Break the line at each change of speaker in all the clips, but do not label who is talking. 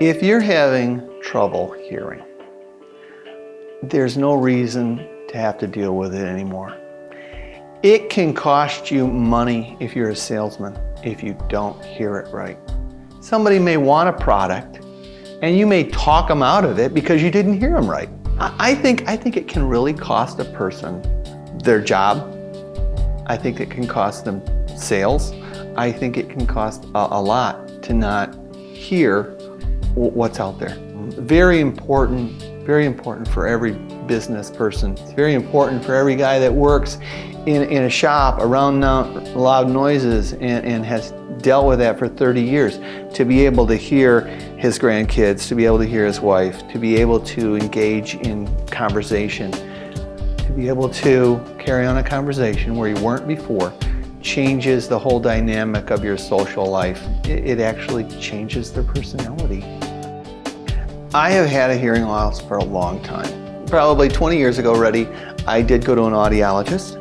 If you're having trouble hearing, there's no reason to have to deal with it anymore. It can cost you money if you're a salesman if you don't hear it right. Somebody may want a product and you may talk them out of it because you didn't hear them right. I think it can really cost a person their job. I think it can cost them sales. I think it can cost a lot to not hear what's out there. Very important for every business person. It's very important for every guy that works in a shop around loud noises and has dealt with that for 30 years to be able to hear his grandkids, to be able to hear his wife, to be able to engage in conversation, to be able to carry on a conversation where you weren't before, changes the whole dynamic of your social life. It actually changes their personality. I have had a hearing loss for a long time. Probably 20 years ago already, I did go to an audiologist,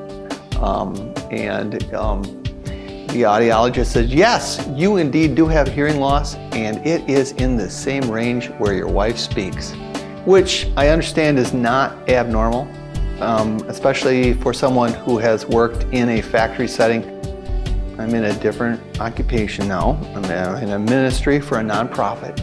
the audiologist says, yes, you indeed do have hearing loss, and it is in the same range where your wife speaks, which I understand is not abnormal, especially for someone who has worked in a factory setting. I'm in a different occupation now. I'm in a ministry for a nonprofit.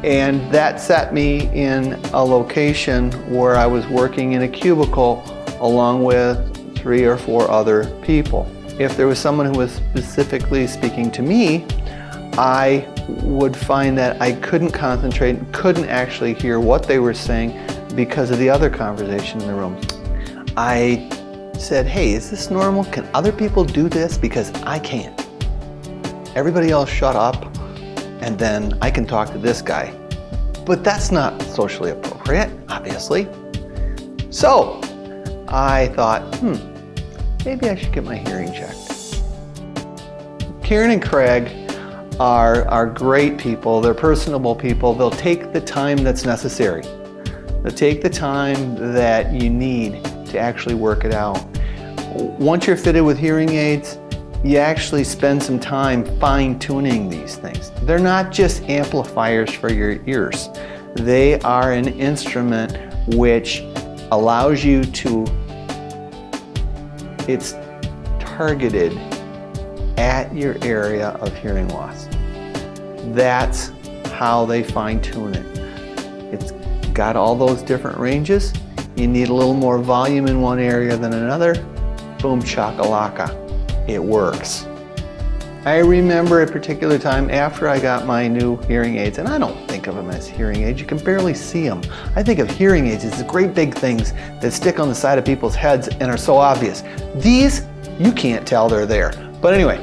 And that set me in a location where I was working in a cubicle along with 3 or 4 other people. If there was someone who was specifically speaking to me, I would find that I couldn't concentrate, couldn't actually hear what they were saying because of the other conversation in the room. I said, hey, is this normal? Can other people do this? Because I can't. Everybody else shut up, and then I can talk to this guy. But that's not socially appropriate, obviously. So I thought, maybe I should get my hearing checked. Karen and Craig are great people. They're personable people. They'll take the time that's necessary. They'll take the time that you need to actually work it out. Once you're fitted with hearing aids, you actually spend some time fine-tuning these things. They're not just amplifiers for your ears. They are an instrument which allows you to, it's targeted at your area of hearing loss. That's how they fine-tune it. It's got all those different ranges. You need a little more volume in one area than another. Boom chakalaka. It works. I remember a particular time after I got my new hearing aids, and I don't think of them as hearing aids, you can barely see them. I think of hearing aids as the great big things that stick on the side of people's heads and are so obvious. These, you can't tell they're there. But anyway,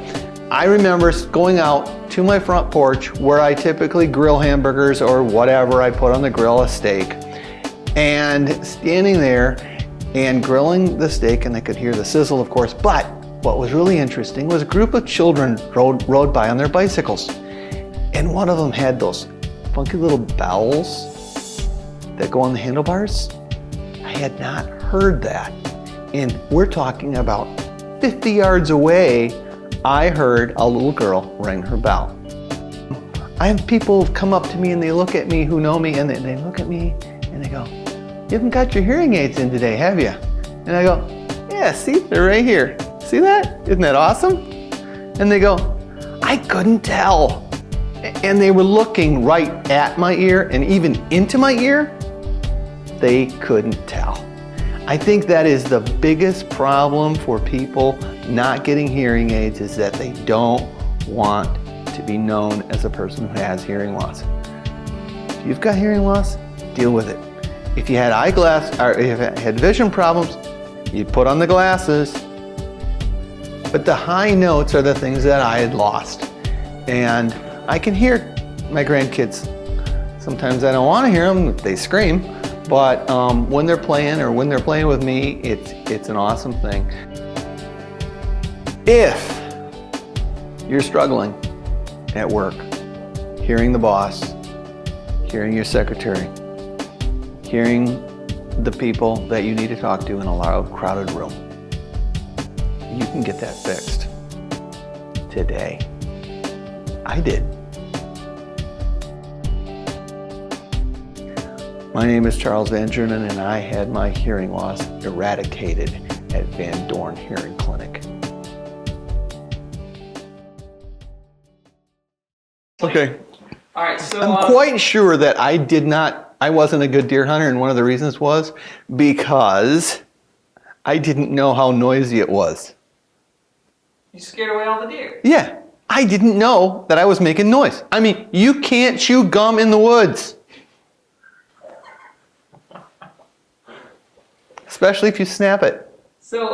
I remember going out to my front porch where I typically grill hamburgers or whatever I put on the grill, a steak, and standing there and grilling the steak, and I could hear the sizzle, of course, but what was really interesting was a group of children rode by on their bicycles, and one of them had those funky little bells that go on the handlebars. I had not heard that, and we're talking about 50 yards away. I heard a little girl ring her bell. I have people come up to me and they look at me who know me, and they look at me and they go, you haven't got your hearing aids in today, have you? And I go, yeah, see, they're right here. See that? Isn't that awesome? And they go, I couldn't tell. And they were looking right at my ear and even into my ear. They couldn't tell. I think that is the biggest problem for people not getting hearing aids, is that they don't want to be known as a person who has hearing loss. If you've got hearing loss, deal with it. If you had eyeglass or if you had vision problems, you put on the glasses. But the high notes are the things that I had lost. And I can hear my grandkids. Sometimes I don't want to hear them if they scream, but when they're playing or when they're playing with me, it's an awesome thing. If you're struggling at work, hearing the boss, hearing your secretary, hearing the people that you need to talk to in a loud, crowded room, you can get that fixed today. I did. My name is Charles Van Drunen, and I had my hearing loss eradicated at Van Doorne Hearing Clinic. Okay.
All right, so
I'm quite sure that I wasn't a good deer hunter, and one of the reasons was because I didn't know how noisy it was.
you scared away all the deer.
Yeah, I didn't know that I was making noise. I mean, you can't chew gum in the woods. Especially if you snap it.
So